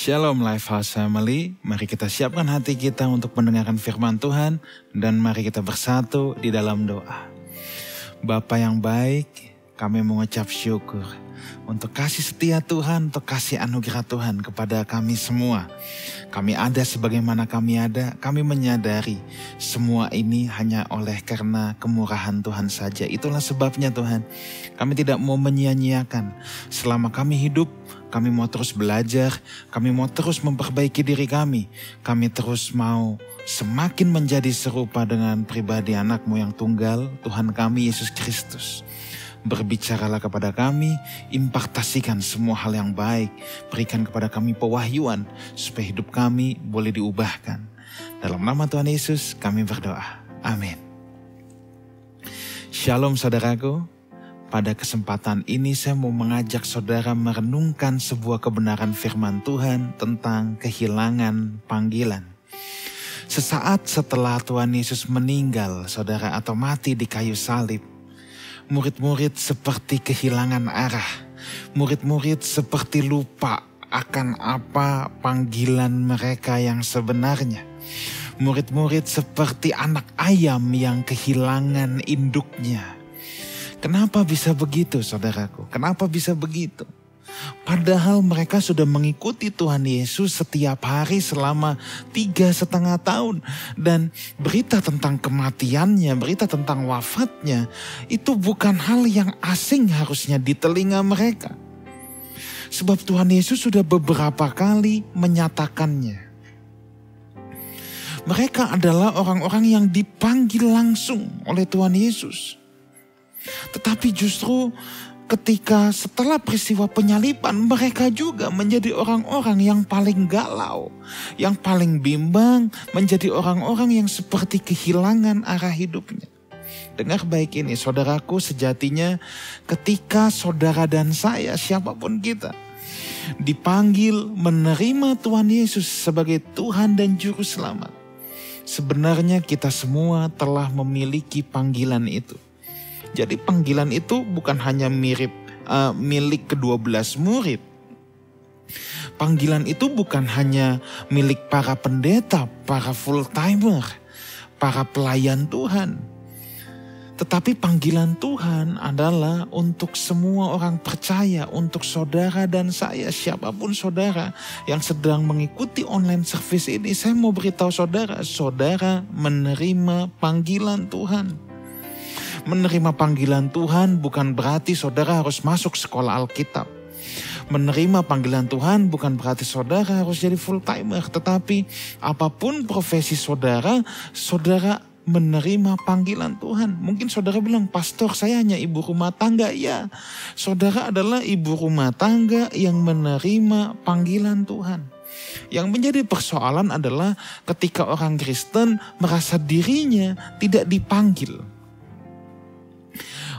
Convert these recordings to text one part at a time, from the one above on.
Shalom Lifehouse Family, mari kita siapkan hati kita untuk mendengarkan firman Tuhan dan mari kita bersatu di dalam doa. Bapa yang baik, kami mengucap syukur untuk kasih setia Tuhan, untuk kasih anugerah Tuhan kepada kami semua. Kami ada sebagaimana kami ada, kami menyadari semua ini hanya oleh karena kemurahan Tuhan saja. Itulah sebabnya Tuhan, kami tidak mau menyia-nyiakan. Selama kami hidup, kami mau terus belajar, kami mau terus memperbaiki diri kami. Kami terus mau semakin menjadi serupa dengan pribadi anak-Mu yang tunggal, Tuhan kami Yesus Kristus. Berbicaralah kepada kami, impartasikan semua hal yang baik, berikan kepada kami pewahyuan, supaya hidup kami boleh diubahkan. Dalam nama Tuhan Yesus kami berdoa, amin. Shalom saudaraku. Pada kesempatan ini saya mau mengajak saudara merenungkan sebuah kebenaran firman Tuhan tentang kehilangan panggilan. Sesaat setelah Tuhan Yesus meninggal, saudara, atau mati di kayu salib, murid-murid seperti kehilangan arah. Murid-murid seperti lupa akan apa panggilan mereka yang sebenarnya. Murid-murid seperti anak ayam yang kehilangan induknya. Kenapa bisa begitu saudaraku? Kenapa bisa begitu? Padahal mereka sudah mengikuti Tuhan Yesus setiap hari selama 3,5 tahun. Dan berita tentang kematiannya, berita tentang wafatnya, itu bukan hal yang asing harusnya di telinga mereka. Sebab Tuhan Yesus sudah beberapa kali menyatakannya. Mereka adalah orang-orang yang dipanggil langsung oleh Tuhan Yesus. Tetapi justru ketika setelah peristiwa penyaliban, mereka juga menjadi orang-orang yang paling galau, yang paling bimbang, menjadi orang-orang yang seperti kehilangan arah hidupnya. Dengar baik ini saudaraku, sejatinya ketika saudara dan saya, siapapun kita, dipanggil menerima Tuhan Yesus sebagai Tuhan dan Juru Selamat, sebenarnya kita semua telah memiliki panggilan itu. Jadi panggilan itu bukan hanya milik ke-12 murid. Panggilan itu bukan hanya milik para pendeta, para full-timer, para pelayan Tuhan. Tetapi panggilan Tuhan adalah untuk semua orang percaya, untuk saudara dan saya, siapapun saudara yang sedang mengikuti online service ini. Saya mau beritahu saudara, saudara menerima panggilan Tuhan. Menerima panggilan Tuhan bukan berarti saudara harus masuk sekolah Alkitab. Menerima panggilan Tuhan bukan berarti saudara harus jadi full timer. Tetapi apapun profesi saudara, saudara menerima panggilan Tuhan. Mungkin saudara bilang, pastor saya hanya ibu rumah tangga. Ya, saudara adalah ibu rumah tangga yang menerima panggilan Tuhan. Yang menjadi persoalan adalah ketika orang Kristen merasa dirinya tidak dipanggil.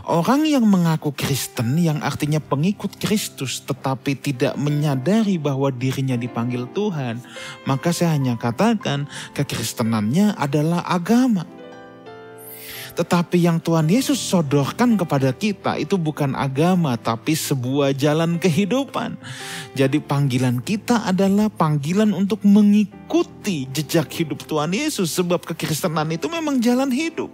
Orang yang mengaku Kristen, yang artinya pengikut Kristus, tetapi tidak menyadari bahwa dirinya dipanggil Tuhan, maka saya hanya katakan kekristenannya adalah agama. Tetapi yang Tuhan Yesus sodorkan kepada kita itu bukan agama, tapi sebuah jalan kehidupan. Jadi panggilan kita adalah panggilan untuk mengikuti jejak hidup Tuhan Yesus, sebab kekristenan itu memang jalan hidup.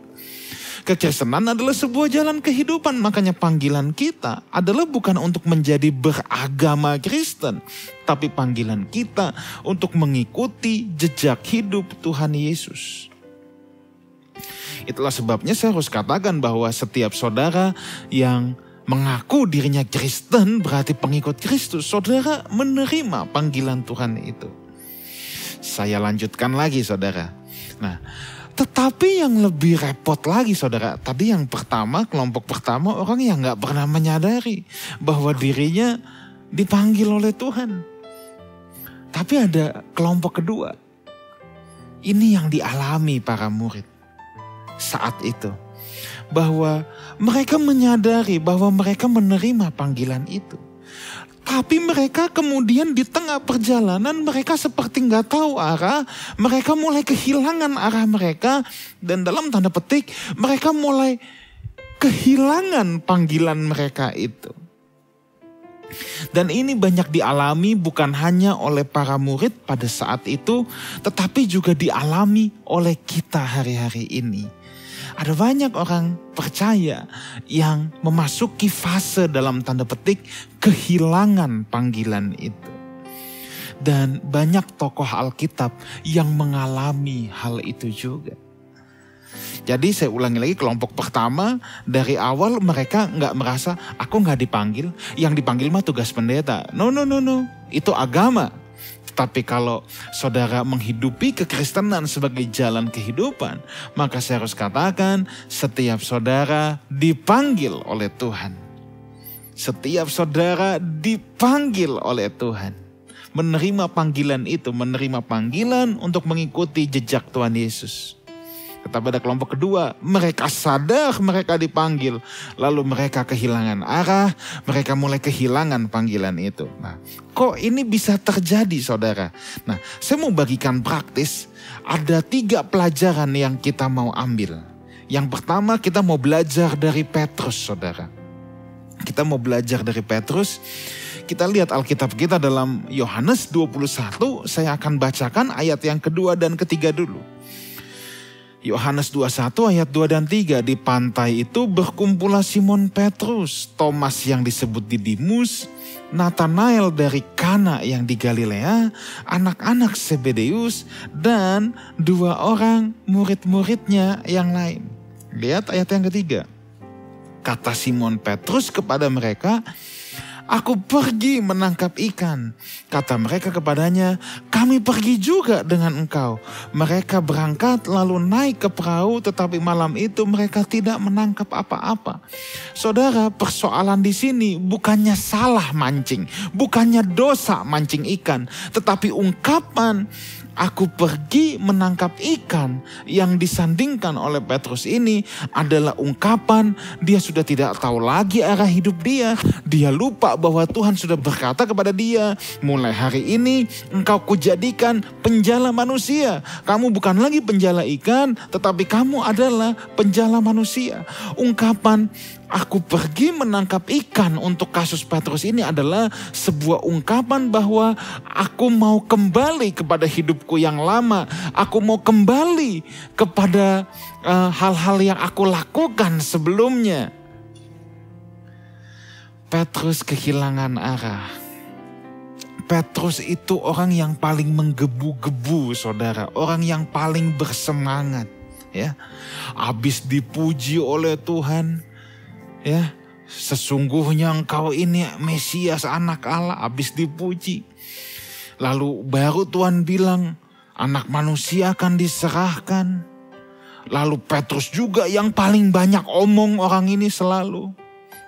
Kekristenan adalah sebuah jalan kehidupan, makanya panggilan kita adalah bukan untuk menjadi beragama Kristen, tapi panggilan kita untuk mengikuti jejak hidup Tuhan Yesus. Itulah sebabnya saya harus katakan bahwa setiap saudara yang mengaku dirinya Kristen berarti pengikut Kristus, saudara menerima panggilan Tuhan itu. Saya lanjutkan lagi saudara. Nah, tetapi yang lebih repot lagi saudara, tadi yang pertama, kelompok pertama orang yang gak pernah menyadari bahwa dirinya dipanggil oleh Tuhan. Tapi ada kelompok kedua, ini yang dialami para murid saat itu. Bahwa mereka menyadari bahwa mereka menerima panggilan itu. Tapi mereka kemudian di tengah perjalanan mereka seperti nggak tahu arah. Mereka mulai kehilangan arah mereka. Dan dalam tanda petik mereka mulai kehilangan panggilan mereka itu. Dan ini banyak dialami bukan hanya oleh para murid pada saat itu, tetapi juga dialami oleh kita hari-hari ini. Ada banyak orang percaya yang memasuki fase dalam tanda petik kehilangan panggilan itu. Dan banyak tokoh Alkitab yang mengalami hal itu juga. Jadi saya ulangi lagi, kelompok pertama dari awal mereka nggak merasa aku nggak dipanggil, yang dipanggil mah tugas pendeta. No, itu agama. Tapi kalau saudara menghidupi kekristenan sebagai jalan kehidupan, maka saya harus katakan setiap saudara dipanggil oleh Tuhan. Setiap saudara dipanggil oleh Tuhan. Menerima panggilan itu, menerima panggilan untuk mengikuti jejak Tuhan Yesus. Tetapi pada kelompok kedua, mereka sadar mereka dipanggil. Lalu mereka kehilangan arah, mereka mulai kehilangan panggilan itu. Nah, kok ini bisa terjadi saudara? Nah, saya mau bagikan praktis. Ada 3 pelajaran yang kita mau ambil. Yang pertama kita mau belajar dari Petrus saudara. Kita mau belajar dari Petrus. Kita lihat Alkitab kita dalam Yohanes 21. Saya akan bacakan ayat yang kedua dan ketiga dulu. Yohanes 21 ayat 2 dan 3. Di pantai itu berkumpullah Simon Petrus, Thomas yang disebut Didimus, Nathanael dari Kana yang di Galilea, anak-anak Zebedeus, dan 2 orang murid-muridnya yang lain. Lihat ayat yang ketiga. Kata Simon Petrus kepada mereka, aku pergi menangkap ikan. Kata mereka kepadanya, kami pergi juga dengan engkau. Mereka berangkat lalu naik ke perahu, tetapi malam itu mereka tidak menangkap apa-apa. Saudara, persoalan di sini bukannya salah mancing, bukannya dosa mancing ikan, tetapi ungkapan aku pergi menangkap ikan yang disandingkan oleh Petrus ini adalah ungkapan dia sudah tidak tahu lagi arah hidup dia. Dia lupa bahwa Tuhan sudah berkata kepada dia, mulai hari ini engkau kujadikan penjala manusia. Kamu bukan lagi penjala ikan, tetapi kamu adalah penjala manusia. Ungkapan aku pergi menangkap ikan untuk kasus Petrus ini adalah sebuah ungkapan bahwa aku mau kembali kepada hidupku yang lama. Aku mau kembali kepada hal-hal yang aku lakukan sebelumnya. Petrus kehilangan arah. Petrus itu orang yang paling menggebu-gebu saudara. Orang yang paling bersemangat. Ya, habis dipuji oleh Tuhan. Ya, sesungguhnya engkau ini Mesias anak Allah, habis dipuji. Lalu baru Tuhan bilang, anak manusia akan diserahkan. Lalu Petrus juga yang paling banyak omong orang ini selalu.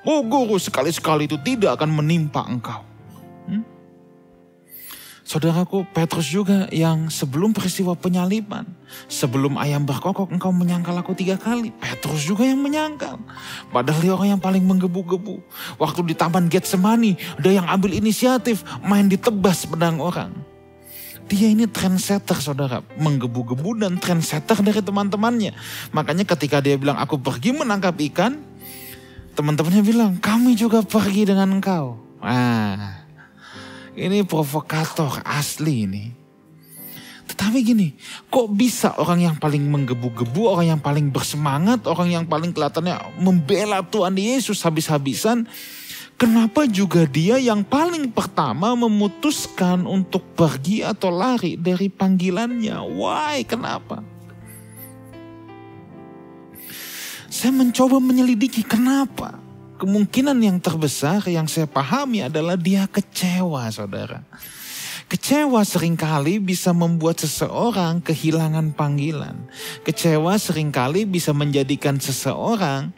Oh guru, sekali-sekali itu tidak akan menimpa engkau. Saudaraku, Petrus juga yang sebelum peristiwa penyaliban, sebelum ayam berkokok engkau menyangkal aku 3 kali. Petrus juga yang menyangkal. Padahal dia orang yang paling menggebu-gebu. Waktu di Taman Getsemani, ada yang ambil inisiatif main ditebas pedang orang. Dia ini trendsetter saudara, menggebu-gebu dan trendsetter dari teman-temannya. Makanya ketika dia bilang aku pergi menangkap ikan, teman-temannya bilang kami juga pergi dengan engkau. Nah, ini provokator asli ini. Tetapi gini, kok bisa orang yang paling menggebu-gebu, orang yang paling bersemangat, orang yang paling kelihatannya membela Tuhan Yesus habis-habisan, kenapa juga dia yang paling pertama memutuskan untuk pergi atau lari dari panggilannya? Why? Kenapa? Saya mencoba menyelidiki kenapa. Kemungkinan yang terbesar yang saya pahami adalah dia kecewa saudara. Kecewa seringkali bisa membuat seseorang kehilangan panggilan. Kecewa seringkali bisa menjadikan seseorang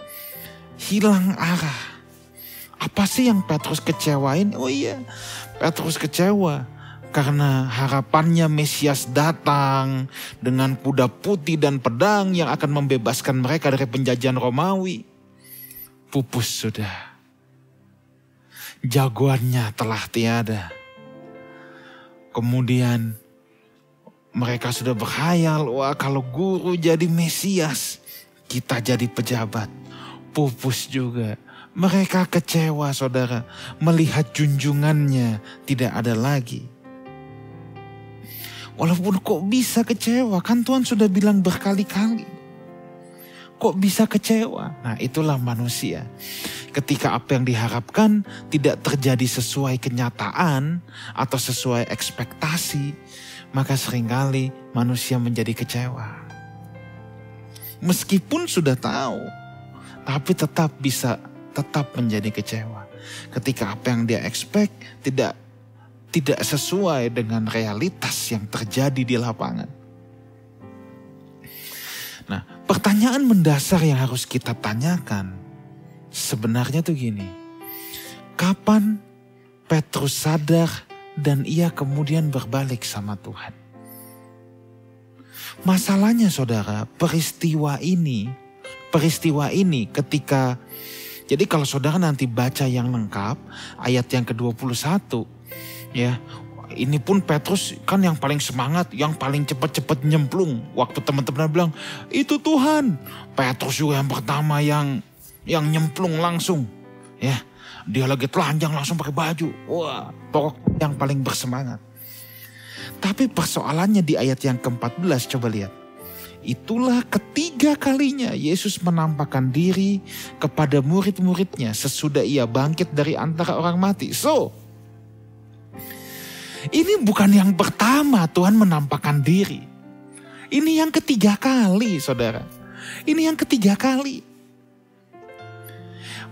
hilang arah. Apa sih yang Petrus kecewain? Oh iya, Petrus kecewa karena harapannya Mesias datang dengan kuda putih dan pedang yang akan membebaskan mereka dari penjajahan Romawi. Pupus sudah. Jagoannya telah tiada. Kemudian mereka sudah berkhayal, wah kalau guru jadi Mesias, kita jadi pejabat. Pupus juga. Mereka kecewa, saudara, melihat junjungannya tidak ada lagi. Walaupun kok bisa kecewa, kan Tuhan sudah bilang berkali-kali. Kok bisa kecewa? Nah, itulah manusia. Ketika apa yang diharapkan tidak terjadi sesuai kenyataan atau sesuai ekspektasi, maka seringkali manusia menjadi kecewa. Meskipun sudah tahu, tapi tetap menjadi kecewa. Ketika apa yang dia expect tidak sesuai dengan realitas yang terjadi di lapangan. Nah, pertanyaan mendasar yang harus kita tanyakan sebenarnya tuh gini. Kapan Petrus sadar dan ia kemudian berbalik sama Tuhan? Masalahnya saudara, peristiwa ini ketika, jadi kalau saudara nanti baca yang lengkap, ayat yang ke-21, ya, ini pun Petrus kan yang paling semangat, yang paling cepat-cepat nyemplung. Waktu teman-teman bilang, itu Tuhan. Petrus juga yang pertama yang nyemplung langsung. Ya, dia lagi telanjang langsung pakai baju. Wah, pokoknya yang paling bersemangat. Tapi persoalannya di ayat yang ke-14, coba lihat. Itulah ketiga kalinya Yesus menampakkan diri kepada murid-muridnya sesudah ia bangkit dari antara orang mati. Ini bukan yang pertama Tuhan menampakkan diri. Ini yang ketiga kali, saudara. Ini yang ketiga kali.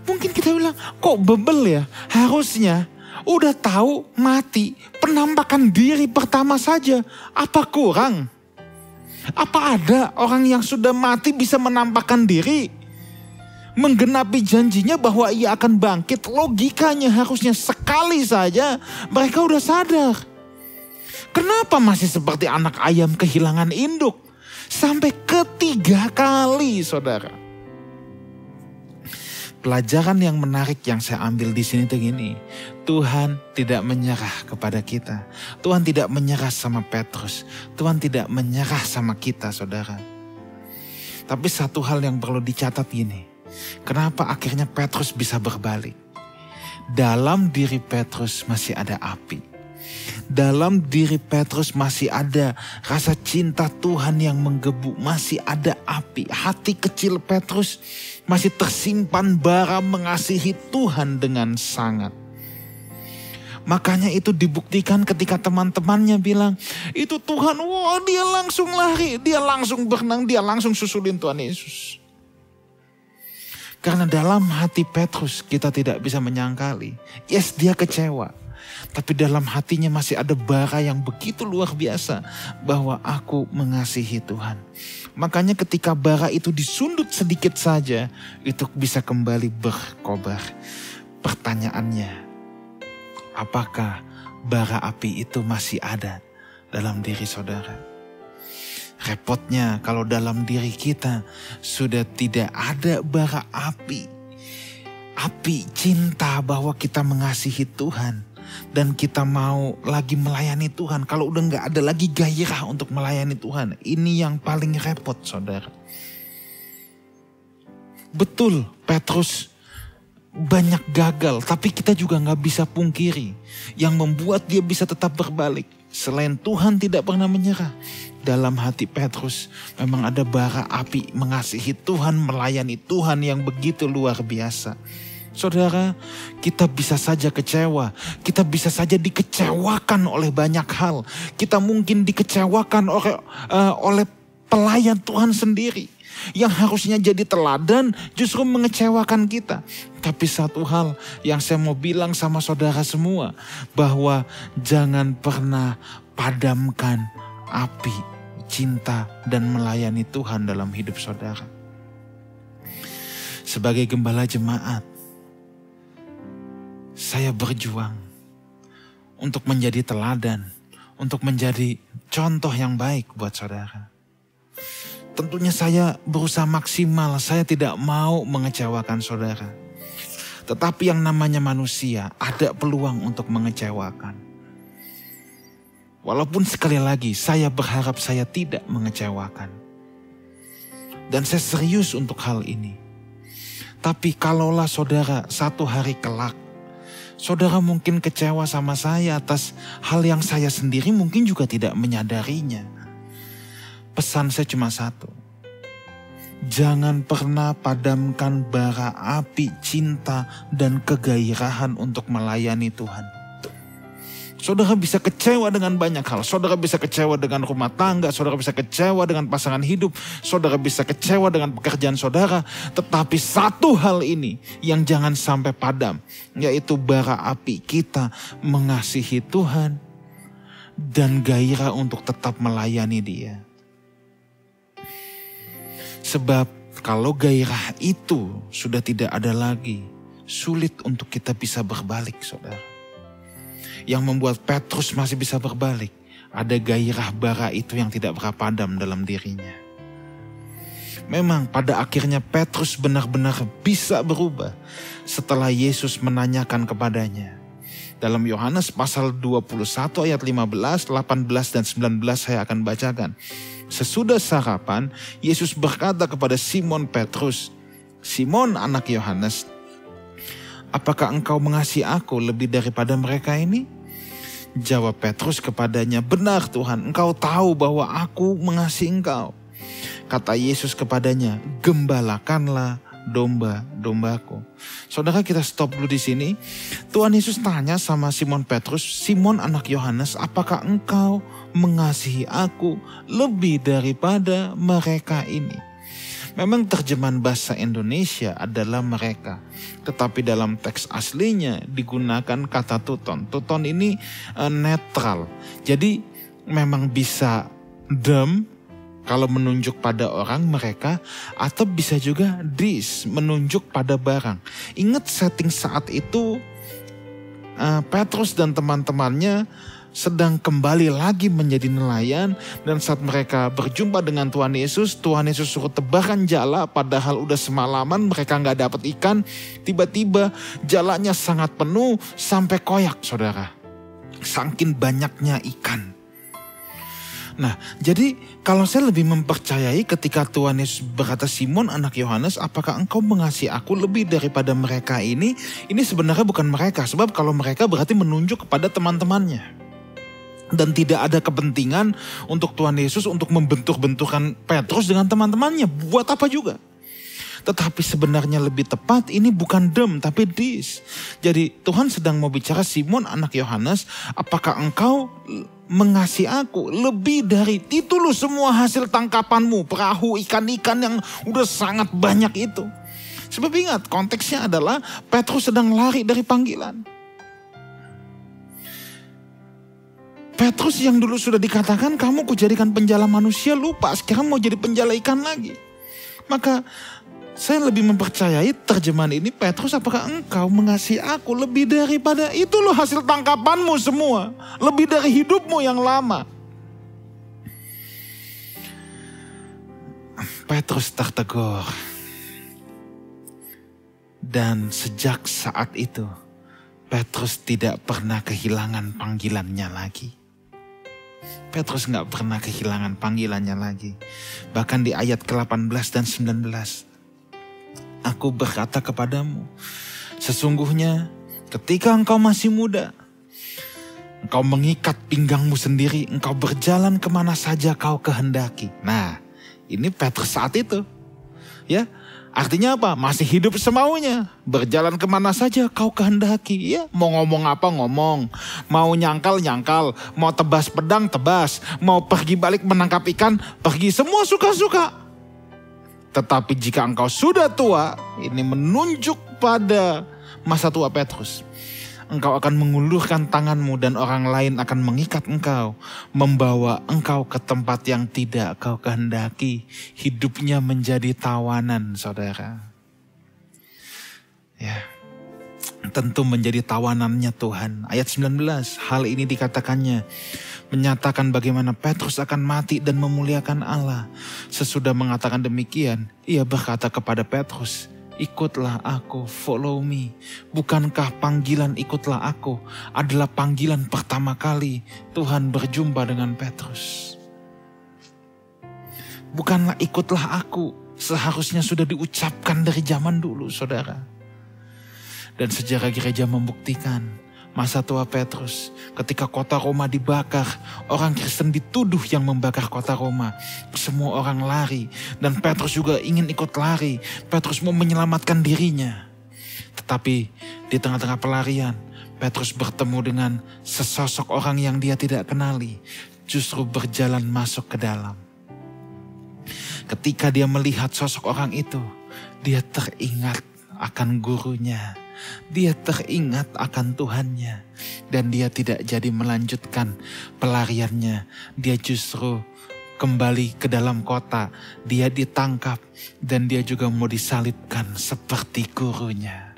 Mungkin kita bilang, kok bebel ya? Harusnya udah tahu mati, penampakan diri pertama saja. Apa kurang? Apa ada orang yang sudah mati bisa menampakkan diri? Menggenapi janjinya bahwa ia akan bangkit, logikanya harusnya sekali saja mereka udah sadar. Kenapa masih seperti anak ayam kehilangan induk? Sampai ketiga kali, saudara. Pelajaran yang menarik yang saya ambil di sini tuh gini. Tuhan tidak menyerah kepada kita. Tuhan tidak menyerah sama Petrus. Tuhan tidak menyerah sama kita, saudara. Tapi satu hal yang perlu dicatat gini. Kenapa akhirnya Petrus bisa berbalik? Dalam diri Petrus masih ada api. Dalam diri Petrus masih ada rasa cinta Tuhan yang menggebu. Masih ada api. Hati kecil Petrus masih tersimpan bara mengasihi Tuhan dengan sangat. Makanya itu dibuktikan ketika teman-temannya bilang, itu Tuhan, wah dia langsung lari, dia langsung berenang, dia langsung susulin Tuhan Yesus. Karena dalam hati Petrus kita tidak bisa menyangkali. Yes, dia kecewa. Tapi dalam hatinya masih ada bara yang begitu luar biasa. Bahwa aku mengasihi Tuhan. Makanya ketika bara itu disundut sedikit saja. Itu bisa kembali berkobar. Pertanyaannya. Apakah bara api itu masih ada dalam diri saudara? Repotnya kalau dalam diri kita sudah tidak ada bara api. Api cinta bahwa kita mengasihi Tuhan. Dan kita mau lagi melayani Tuhan. Kalau udah gak ada lagi gairah untuk melayani Tuhan. Ini yang paling repot, saudara. Betul, Petrus banyak gagal. Tapi kita juga gak bisa pungkiri. Yang membuat dia bisa tetap berbalik. Selain Tuhan tidak pernah menyerah. Dalam hati Petrus memang ada bara api mengasihi Tuhan, melayani Tuhan yang begitu luar biasa. Saudara, kita bisa saja kecewa. Kita bisa saja dikecewakan oleh banyak hal. Kita mungkin dikecewakan oleh pelayan Tuhan sendiri. Yang harusnya jadi teladan justru mengecewakan kita. Tapi satu hal yang saya mau bilang sama saudara semua. Bahwa jangan pernah padamkan api cinta dan melayani Tuhan dalam hidup saudara. Sebagai gembala jemaat, saya berjuang untuk menjadi teladan, untuk menjadi contoh yang baik buat saudara. Tentunya saya berusaha maksimal, saya tidak mau mengecewakan saudara. Tetapi yang namanya manusia ada peluang untuk mengecewakan. Walaupun sekali lagi saya berharap saya tidak mengecewakan. Dan saya serius untuk hal ini. Tapi kalaulah saudara satu hari kelak, saudara mungkin kecewa sama saya atas hal yang saya sendiri mungkin juga tidak menyadarinya. Pesan saya cuma satu. Jangan pernah padamkan bara api cinta dan kegairahan untuk melayani Tuhan. Saudara bisa kecewa dengan banyak hal. Saudara bisa kecewa dengan rumah tangga. Saudara bisa kecewa dengan pasangan hidup. Saudara bisa kecewa dengan pekerjaan saudara. Tetapi satu hal ini yang jangan sampai padam. Yaitu bara api kita mengasihi Tuhan. Dan gairah untuk tetap melayani Dia. Sebab kalau gairah itu sudah tidak ada lagi. Sulit untuk kita bisa berbalik, saudara. Yang membuat Petrus masih bisa berbalik. Ada gairah bara itu yang tidak pernah padam dalam dirinya. Memang pada akhirnya Petrus benar-benar bisa berubah setelah Yesus menanyakan kepadanya. Dalam Yohanes pasal 21 ayat 15, 18 dan 19 saya akan bacakan. Sesudah sarapan, Yesus berkata kepada Simon Petrus, "Simon anak Yohanes, apakah engkau mengasihi aku lebih daripada mereka ini?" Jawab Petrus kepadanya, "Benar Tuhan, engkau tahu bahwa aku mengasihi engkau." Kata Yesus kepadanya, "Gembalakanlah domba-dombaku." Saudara, kita stop dulu di sini. Tuhan Yesus tanya sama Simon Petrus, "Simon anak Yohanes, apakah engkau mengasihi aku lebih daripada mereka ini?" Memang terjemahan bahasa Indonesia adalah mereka. Tetapi dalam teks aslinya digunakan kata tuton. Tuton ini netral. Jadi memang bisa them kalau menunjuk pada orang mereka. Atau bisa juga this menunjuk pada barang. Ingat setting saat itu Petrus dan teman-temannya sedang kembali lagi menjadi nelayan. Dan saat mereka berjumpa dengan Tuhan Yesus suruh tebarkan jala. Padahal udah semalaman mereka gak dapat ikan. Tiba-tiba jalanya sangat penuh sampai koyak, saudara. Saking banyaknya ikan. Nah, jadi kalau saya lebih mempercayai ketika Tuhan Yesus berkata, "Simon anak Yohanes, apakah engkau mengasihi aku lebih daripada mereka ini?" Ini sebenarnya bukan mereka. Sebab kalau mereka berarti menunjuk kepada teman-temannya. Dan tidak ada kepentingan untuk Tuhan Yesus untuk membentuk-bentukan Petrus dengan teman-temannya. Buat apa juga. Tetapi sebenarnya lebih tepat ini bukan them tapi this. Jadi Tuhan sedang mau bicara, "Simon anak Yohanes, apakah engkau mengasihi aku lebih dari itu loh semua hasil tangkapanmu. Perahu ikan-ikan yang udah sangat banyak itu." Sebab ingat konteksnya adalah Petrus sedang lari dari panggilan. Petrus yang dulu sudah dikatakan, "Kamu kujadikan penjala manusia," lupa sekarang mau jadi penjala ikan lagi. Maka saya lebih mempercayai terjemahan ini, "Petrus, apakah engkau mengasihi aku lebih daripada itu loh hasil tangkapanmu semua. Lebih dari hidupmu yang lama." Petrus tertegur. Dan sejak saat itu, Petrus tidak pernah kehilangan panggilannya lagi. Petrus gak pernah kehilangan panggilannya lagi. Bahkan di ayat ke-18 dan 19. "Aku berkata kepadamu, sesungguhnya ketika engkau masih muda, engkau mengikat pinggangmu sendiri, engkau berjalan kemana saja kau kehendaki." Nah, ini Petrus saat itu. Ya, artinya apa? Masih hidup semaunya. Berjalan kemana saja kau kehendaki. Ya, mau ngomong apa ngomong. Mau nyangkal nyangkal. Mau tebas pedang tebas. Mau pergi balik menangkap ikan pergi. Semua suka-suka. Tetapi jika engkau sudah tua, ini menunjuk pada masa tua Petrus. Engkau akan mengulurkan tanganmu dan orang lain akan mengikat engkau. Membawa engkau ke tempat yang tidak kau kehendaki. Hidupnya menjadi tawanan, saudara. Ya, tentu menjadi tawanannya Tuhan. Ayat 19, hal ini dikatakannya. Menyatakan bagaimana Petrus akan mati dan memuliakan Allah. Sesudah mengatakan demikian, ia berkata kepada Petrus, "Ikutlah aku, follow me." Bukankah panggilan "ikutlah aku" adalah panggilan pertama kali Tuhan berjumpa dengan Petrus? Bukanlah "ikutlah aku" seharusnya sudah diucapkan dari zaman dulu, saudara. Dan sejarah gereja membuktikan masa tua Petrus, ketika kota Roma dibakar, orang Kristen dituduh yang membakar kota Roma. Semua orang lari, dan Petrus juga ingin ikut lari. Petrus mau menyelamatkan dirinya. Tetapi di tengah-tengah pelarian, Petrus bertemu dengan sesosok orang yang dia tidak kenali, justru berjalan masuk ke dalam. Ketika dia melihat sosok orang itu, dia teringat akan gurunya. Dia teringat akan Tuhannya. Dan dia tidak jadi melanjutkan pelariannya. Dia justru kembali ke dalam kota. Dia ditangkap dan dia juga mau disalibkan seperti gurunya.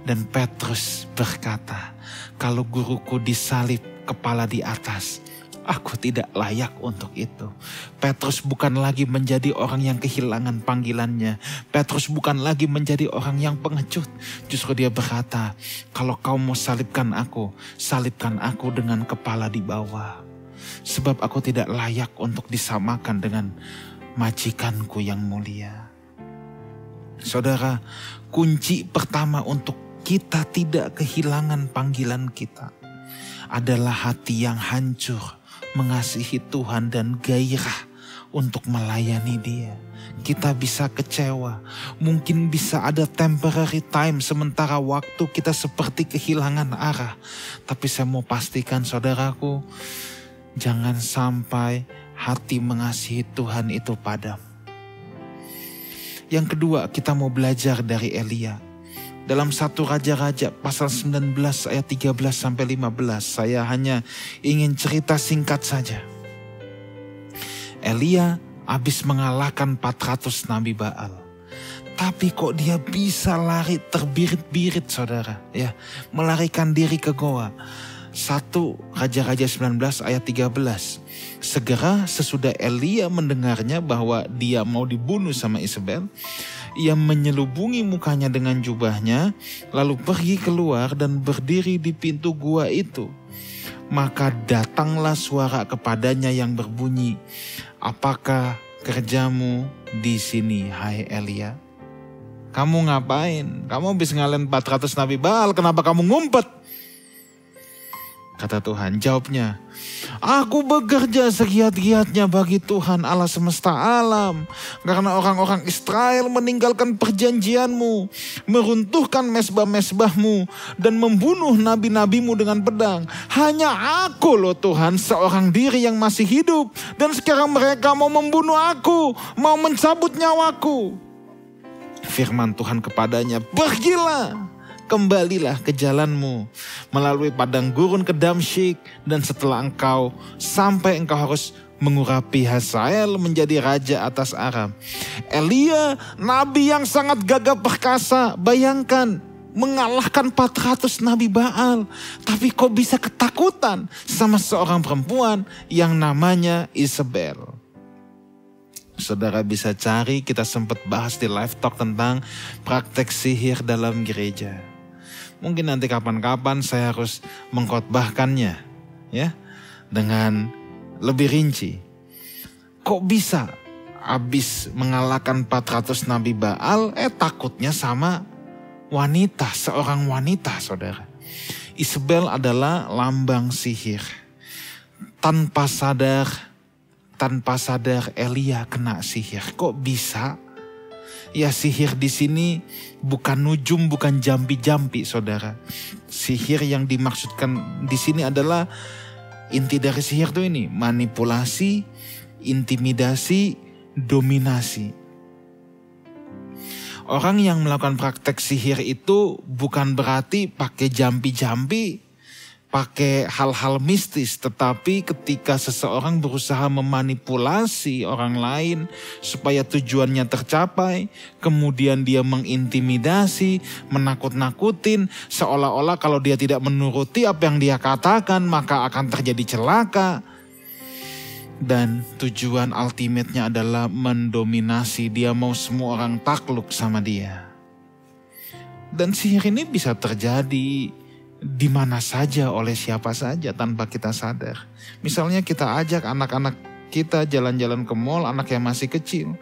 Dan Petrus berkata, kalau guruku disalib kepala di atas, aku tidak layak untuk itu. Petrus bukan lagi menjadi orang yang kehilangan panggilannya. Petrus bukan lagi menjadi orang yang pengecut. Justru dia berkata, kalau kau mau salibkan aku dengan kepala di bawah. Sebab aku tidak layak untuk disamakan dengan majikanku yang mulia. Saudara, kunci pertama untuk kita tidak kehilangan panggilan kita adalah hati yang hancur mengasihi Tuhan dan gairah untuk melayani Dia. Kita bisa kecewa, mungkin bisa ada temporary time, sementara waktu kita seperti kehilangan arah. Tapi saya mau pastikan saudaraku, jangan sampai hati mengasihi Tuhan itu padam. Yang kedua, kita mau belajar dari Elia. Dalam 1 Raja-Raja pasal 19 ayat 13-15, saya hanya ingin cerita singkat saja. Elia habis mengalahkan 400 Nabi Baal. Tapi kok dia bisa lari terbirit-birit, saudara, ya, melarikan diri ke goa. 1 Raja-Raja 19 ayat 13. Segera sesudah Elia mendengarnya bahwa dia mau dibunuh sama Isabel, ia menyelubungi mukanya dengan jubahnya, lalu pergi keluar dan berdiri di pintu gua itu. Maka datanglah suara kepadanya yang berbunyi, apakah kerjamu di sini, hai Elia? Kamu ngapain? Kamu habis ngalahin 400 Nabi Baal, kenapa kamu ngumpet? Kata Tuhan, jawabnya, aku bekerja segiat-giatnya bagi Tuhan Allah semesta alam. Karena orang-orang Israel meninggalkan perjanjianmu, meruntuhkan mesbah-mesbahmu, dan membunuh nabi-nabimu dengan pedang. Hanya aku loh Tuhan, seorang diri yang masih hidup. Dan sekarang mereka mau membunuh aku, mau mencabut nyawaku. Firman Tuhan kepadanya, pergilah. Kembalilah ke jalanmu melalui padang gurun ke Damsyik, dan setelah engkau sampai, engkau harus mengurapi Hazael menjadi raja atas Aram. Elia, nabi yang sangat gagah perkasa, bayangkan mengalahkan 400 Nabi Baal, tapi kok bisa ketakutan sama seorang perempuan yang namanya Isabel. Saudara bisa cari, kita sempat bahas di live talk tentang praktek sihir dalam gereja. Mungkin nanti kapan-kapan saya harus mengkhotbahkannya, ya, dengan lebih rinci. Kok bisa habis mengalahkan 400 Nabi Baal, takutnya sama wanita, seorang wanita, saudara. Isabel adalah lambang sihir. Tanpa sadar Elia kena sihir. Kok bisa? Ya, sihir di sini bukan nujum, bukan jampi-jampi, saudara. Sihir yang dimaksudkan di sini adalah, inti dari sihir itu ini, manipulasi, intimidasi, dominasi. Orang yang melakukan praktek sihir itu bukan berarti pakai jampi-jampi, pakai hal-hal mistis, tetapi ketika seseorang berusaha memanipulasi orang lain supaya tujuannya tercapai, kemudian dia mengintimidasi, menakut-nakutin, seolah-olah kalau dia tidak menuruti apa yang dia katakan maka akan terjadi celaka. Dan tujuan ultimate-nya adalah mendominasi, dia mau semua orang takluk sama dia. Dan sihir ini bisa terjadi di mana saja oleh siapa saja tanpa kita sadar. Misalnya kita ajak anak-anak kita jalan-jalan ke mall, anak yang masih kecil.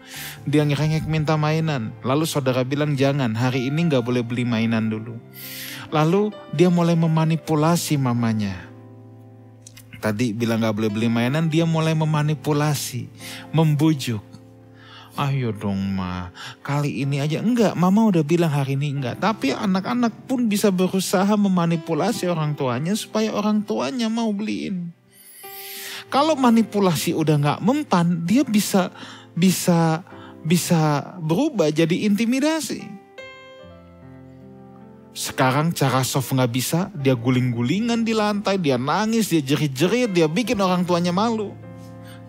Dia ngerengek minta mainan. Lalu saudara bilang jangan, hari ini gak boleh beli mainan dulu. Lalu dia mulai memanipulasi mamanya. Tadi bilang gak boleh beli mainan, dia mulai memanipulasi, membujuk. Ayo dong ma, kali ini aja. Enggak, mama udah bilang hari ini enggak. Tapi anak-anak pun bisa berusaha memanipulasi orang tuanya supaya orang tuanya mau beliin. Kalau manipulasi udah gak mempan, dia bisa berubah jadi intimidasi. Sekarang cara soft gak bisa, dia guling-gulingan di lantai, dia nangis, dia jerit-jerit, dia bikin orang tuanya malu.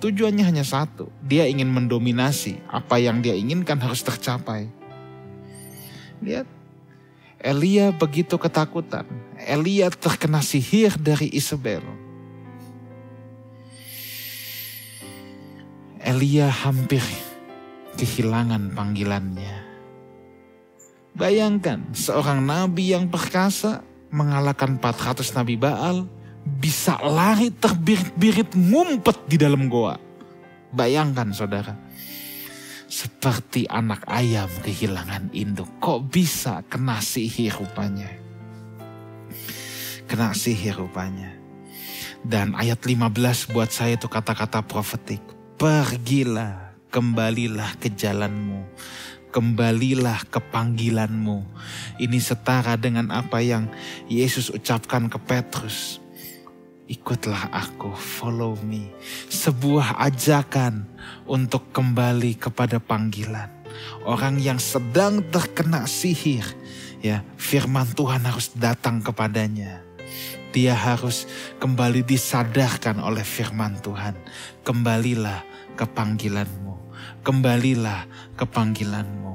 Tujuannya hanya satu, dia ingin mendominasi, apa yang dia inginkan harus tercapai. Lihat, Elia begitu ketakutan, Elia terkena sihir dari Isabel. Elia hampir kehilangan panggilannya. Bayangkan, seorang nabi yang perkasa mengalahkan 400 nabi Baal, bisa lari terbirit-birit ngumpet di dalam goa. Bayangkan saudara, seperti anak ayam kehilangan induk. Kok bisa kena sihir rupanya? Kena sihir rupanya. Dan ayat 15 buat saya itu kata-kata profetik. Pergilah, kembalilah ke jalanmu. Kembalilah ke panggilanmu. Ini setara dengan apa yang Yesus ucapkan ke Petrus. Ikutlah aku, follow me. Sebuah ajakan untuk kembali kepada panggilan. Orang yang sedang terkena sihir, ya, firman Tuhan harus datang kepadanya. Dia harus kembali disadarkan oleh firman Tuhan. Kembalilah ke panggilanmu. Kembalilah ke panggilanmu.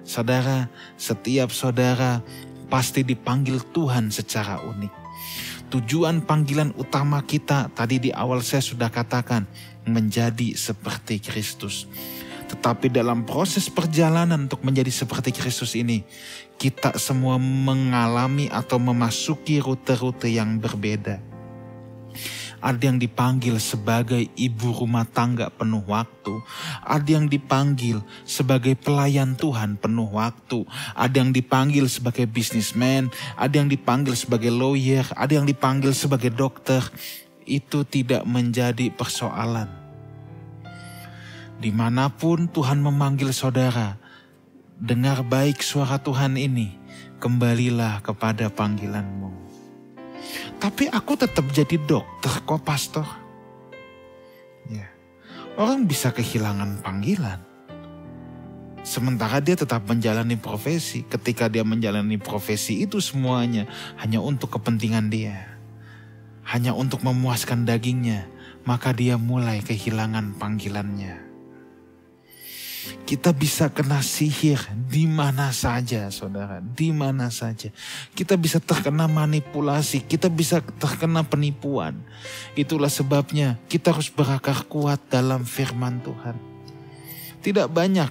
Saudara, setiap saudara pasti dipanggil Tuhan secara unik. Tujuan panggilan utama kita tadi di awal saya sudah katakan, menjadi seperti Kristus. Tetapi dalam proses perjalanan untuk menjadi seperti Kristus ini, kita semua mengalami atau memasuki rute-rute yang berbeda. Ada yang dipanggil sebagai ibu rumah tangga penuh waktu. Ada yang dipanggil sebagai pelayan Tuhan penuh waktu. Ada yang dipanggil sebagai businessman. Ada yang dipanggil sebagai lawyer. Ada yang dipanggil sebagai dokter. Itu tidak menjadi persoalan. Dimanapun Tuhan memanggil saudara, dengar baik suara Tuhan ini. Kembalilah kepada panggilanmu. Tapi aku tetap jadi dokter kok pastor. Ya. Orang bisa kehilangan panggilan. Sementara dia tetap menjalani profesi. Ketika dia menjalani profesi itu semuanya hanya untuk kepentingan dia. Hanya untuk memuaskan dagingnya. Maka dia mulai kehilangan panggilannya. Kita bisa kena sihir di mana saja, saudara, di mana saja. Kita bisa terkena manipulasi, kita bisa terkena penipuan. Itulah sebabnya kita harus berakar kuat dalam firman Tuhan. Tidak banyak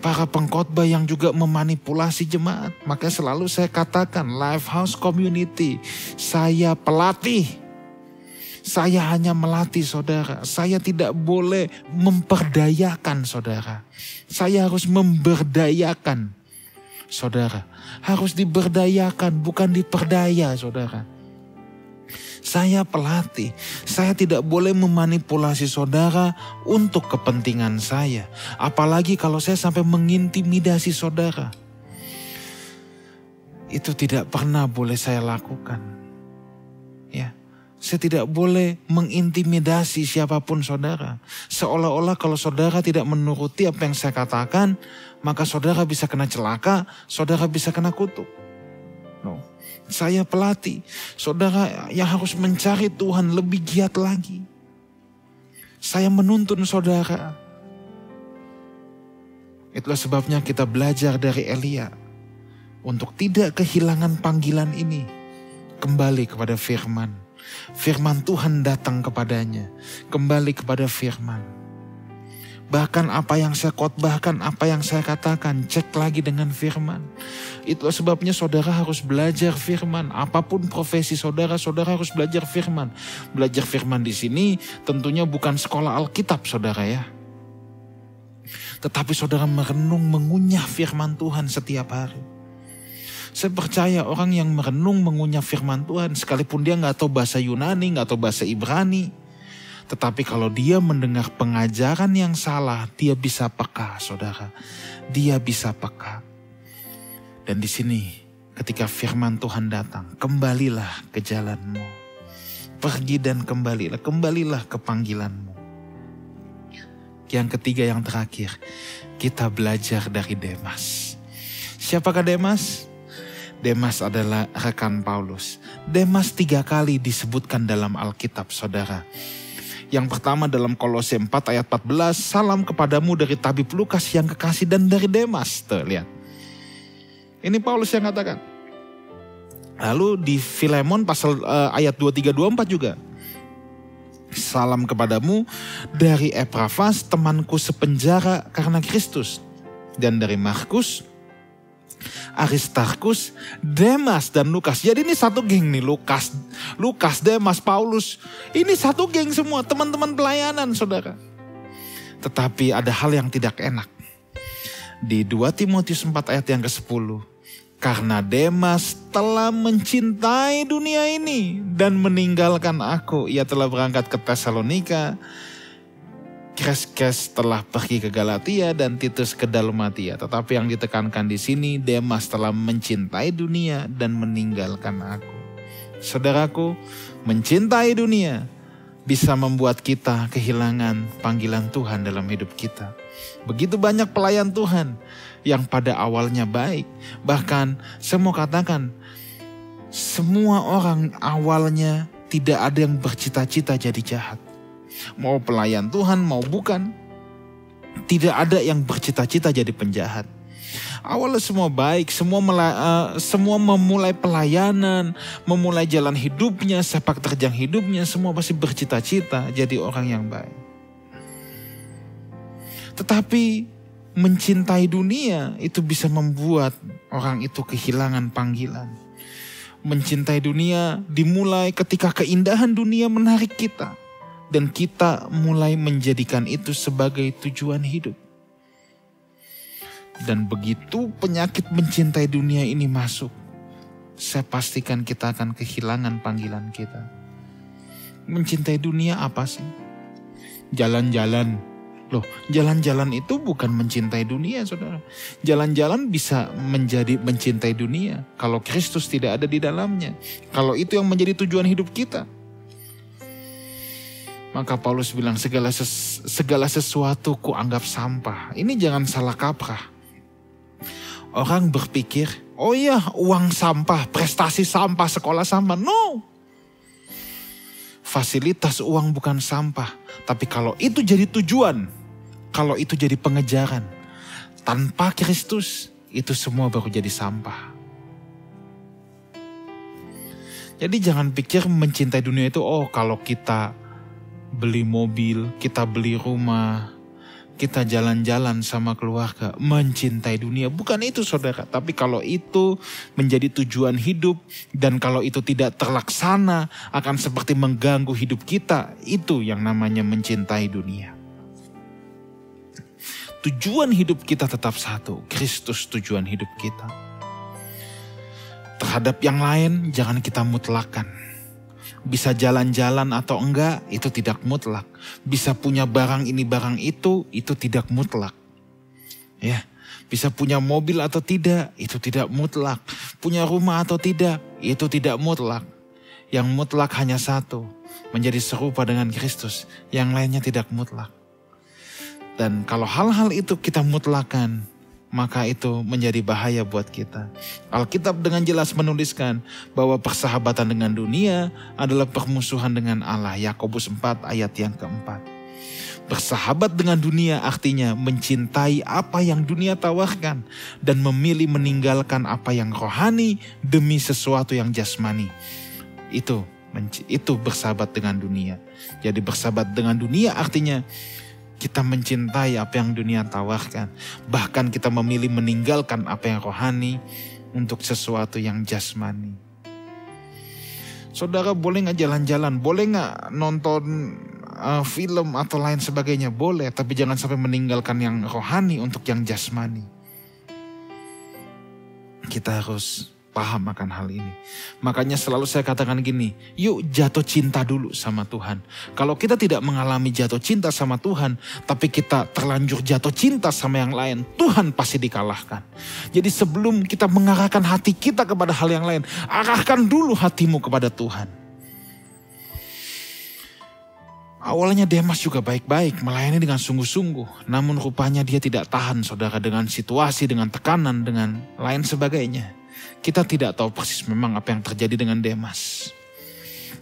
para pengkhotbah yang juga memanipulasi jemaat. Makanya selalu saya katakan, Lifehouse Community, saya pelatih. Saya hanya melatih saudara. Saya tidak boleh memperdayakan saudara. Saya harus memberdayakan saudara. Harus diberdayakan, bukan diperdaya saudara. Saya pelatih. Saya tidak boleh memanipulasi saudara untuk kepentingan saya. Apalagi kalau saya sampai mengintimidasi saudara. Itu tidak pernah boleh saya lakukan. Ya. Saya tidak boleh mengintimidasi siapapun saudara. Seolah-olah kalau saudara tidak menuruti apa yang saya katakan, maka saudara bisa kena celaka, saudara bisa kena kutuk. No. Saya pelatih, saudara yang harus mencari Tuhan lebih giat lagi. Saya menuntun saudara. Itulah sebabnya kita belajar dari Elia. Untuk tidak kehilangan panggilan ini, kembali kepada firman. Firman Tuhan datang kepadanya. Kembali kepada firman. Bahkan apa yang saya khotbahkan, apa yang saya katakan, cek lagi dengan firman. Itulah sebabnya saudara harus belajar firman. Apapun profesi saudara, saudara harus belajar firman. Belajar firman di sini tentunya bukan sekolah Alkitab saudara ya. Tetapi saudara merenung, mengunyah firman Tuhan setiap hari. Saya percaya orang yang merenung, mengunyah firman Tuhan, sekalipun dia gak tahu bahasa Yunani, gak tahu bahasa Ibrani, tetapi kalau dia mendengar pengajaran yang salah, dia bisa peka saudara. Dia bisa peka. Dan di sini ketika firman Tuhan datang, kembalilah ke jalanmu. Pergi dan kembalilah ke panggilanmu. Yang ketiga, yang terakhir, kita belajar dari Demas. Siapakah Demas? Demas adalah rekan Paulus. Demas 3 kali disebutkan dalam Alkitab saudara. Yang pertama dalam Kolose 4 ayat 14, salam kepadamu dari tabib Lukas yang kekasih dan dari Demas. Tuh lihat. Ini Paulus yang katakan. Lalu di Filemon pasal ayat 23-24 juga. Salam kepadamu dari Epaphras, temanku sepenjara karena Kristus. Dan dari Markus, Aristarkus, Demas, dan Lukas. Jadi ini satu geng nih, Lukas, Demas, Paulus. Ini satu geng semua, teman-teman pelayanan saudara. Tetapi ada hal yang tidak enak. Di 2 Timotius 4 ayat yang ke-10. Karena Demas telah mencintai dunia ini dan meninggalkan aku. Ia telah berangkat ke Tesalonika. Kreskes telah pergi ke Galatia dan Titus ke Dalmatia. Tetapi yang ditekankan di sini, Demas telah mencintai dunia dan meninggalkan aku. Saudaraku, mencintai dunia bisa membuat kita kehilangan panggilan Tuhan dalam hidup kita. Begitu banyak pelayan Tuhan yang pada awalnya baik. Bahkan saya mau katakan, semua orang awalnya tidak ada yang bercita-cita jadi jahat. Mau pelayan Tuhan, mau bukan. Tidak ada yang bercita-cita jadi penjahat. Awalnya semua baik, semua memulai pelayanan, memulai jalan hidupnya, sepak terjang hidupnya, semua pasti bercita-cita jadi orang yang baik. Tetapi mencintai dunia itu bisa membuat orang itu kehilangan panggilan. Mencintai dunia dimulai ketika keindahan dunia menarik kita. Dan kita mulai menjadikan itu sebagai tujuan hidup. Dan begitu penyakit mencintai dunia ini masuk, saya pastikan kita akan kehilangan panggilan kita. Mencintai dunia apa sih? Jalan-jalan. Loh, jalan-jalan itu bukan mencintai dunia, saudara. Jalan-jalan bisa menjadi mencintai dunia kalau Kristus tidak ada di dalamnya. Kalau itu yang menjadi tujuan hidup kita. Maka Paulus bilang segala sesuatu ku anggap sampah. Ini jangan salah kaprah. Orang berpikir, oh iya uang sampah, prestasi sampah, sekolah sampah. No. Fasilitas uang bukan sampah. Tapi kalau itu jadi tujuan, kalau itu jadi pengejaran, tanpa Kristus itu semua baru jadi sampah. Jadi jangan pikir mencintai dunia itu, oh kalau kita beli mobil, kita beli rumah, kita jalan-jalan sama keluarga, mencintai dunia. Bukan itu saudara, tapi kalau itu menjadi tujuan hidup dan kalau itu tidak terlaksana akan seperti mengganggu hidup kita, itu yang namanya mencintai dunia. Tujuan hidup kita tetap satu, Kristus tujuan hidup kita. Terhadap yang lain jangan kita mutlakan. Bisa jalan-jalan atau enggak, itu tidak mutlak. Bisa punya barang ini barang itu tidak mutlak. Ya, bisa punya mobil atau tidak, itu tidak mutlak. Punya rumah atau tidak, itu tidak mutlak. Yang mutlak hanya satu, menjadi serupa dengan Kristus. Yang lainnya tidak mutlak. Dan kalau hal-hal itu kita mutlakan, maka itu menjadi bahaya buat kita. Alkitab dengan jelas menuliskan bahwa persahabatan dengan dunia adalah permusuhan dengan Allah. Yakobus 4 ayat yang keempat. Bersahabat dengan dunia artinya mencintai apa yang dunia tawarkan dan memilih meninggalkan apa yang rohani demi sesuatu yang jasmani. Itu bersahabat dengan dunia. Jadi bersahabat dengan dunia artinya Kita mencintai apa yang dunia tawarkan. Bahkan kita memilih meninggalkan apa yang rohani untuk sesuatu yang jasmani. Saudara boleh gak jalan-jalan, boleh gak nonton film atau lain sebagainya, boleh. Tapi jangan sampai meninggalkan yang rohani untuk yang jasmani. Kita harus paham akan hal ini. Makanya selalu saya katakan gini, yuk jatuh cinta dulu sama Tuhan. Kalau kita tidak mengalami jatuh cinta sama Tuhan, tapi kita terlanjur jatuh cinta sama yang lain, Tuhan pasti dikalahkan. Jadi sebelum kita mengarahkan hati kita kepada hal yang lain, arahkan dulu hatimu kepada Tuhan. Awalnya Demas juga baik-baik, melayani dengan sungguh-sungguh. Namun rupanya dia tidak tahan, saudara, dengan situasi, dengan tekanan, dengan lain sebagainya. Kita tidak tahu persis memang apa yang terjadi dengan Demas.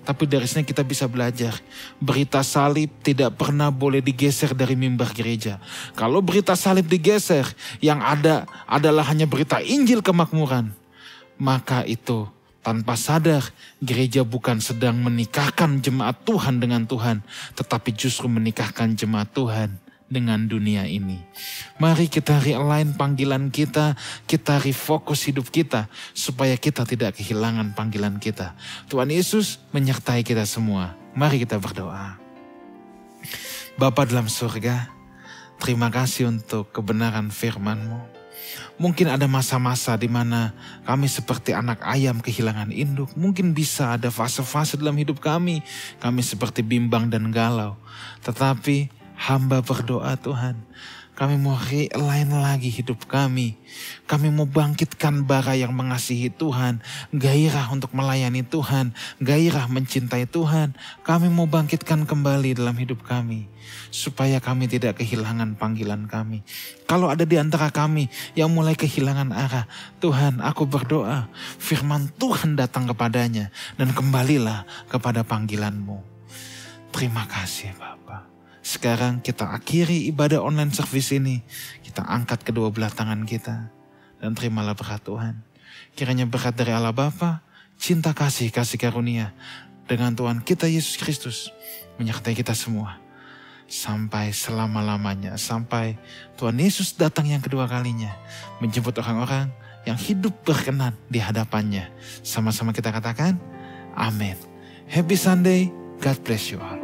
Tapi dari sini kita bisa belajar. Berita salib tidak pernah boleh digeser dari mimbar gereja. Kalau berita salib digeser, yang ada adalah hanya berita Injil kemakmuran. Maka itu tanpa sadar gereja bukan sedang menikahkan jemaat Tuhan dengan Tuhan. Tetapi justru menikahkan jemaat Tuhan dengan dunia ini. Mari kita realign panggilan kita refokus hidup kita, supaya kita tidak kehilangan panggilan kita. Tuhan Yesus menyertai kita semua. Mari kita berdoa. Bapa dalam surga, terima kasih untuk kebenaran firman-Mu. Mungkin ada masa-masa di mana kami seperti anak ayam kehilangan induk. Mungkin bisa ada fase-fase dalam hidup kami seperti bimbang dan galau. Tetapi hamba berdoa Tuhan, kami mau realign lagi hidup kami. Kami mau bangkitkan bara yang mengasihi Tuhan, gairah untuk melayani Tuhan, gairah mencintai Tuhan. Kami mau bangkitkan kembali dalam hidup kami, supaya kami tidak kehilangan panggilan kami. Kalau ada di antara kami yang mulai kehilangan arah, Tuhan, aku berdoa firman Tuhan datang kepadanya dan kembalilah kepada panggilan-Mu. Terima kasih Bapa. Sekarang kita akhiri ibadah online service ini. Kita angkat kedua belah tangan kita dan terimalah berkat Tuhan. Kiranya berkat dari Allah Bapa, cinta kasih karunia dengan Tuhan kita Yesus Kristus menyertai kita semua sampai selama-lamanya, sampai Tuhan Yesus datang yang kedua kalinya menjemput orang-orang yang hidup berkenan di hadapannya. Sama-sama kita katakan amin. Happy Sunday, God bless you all.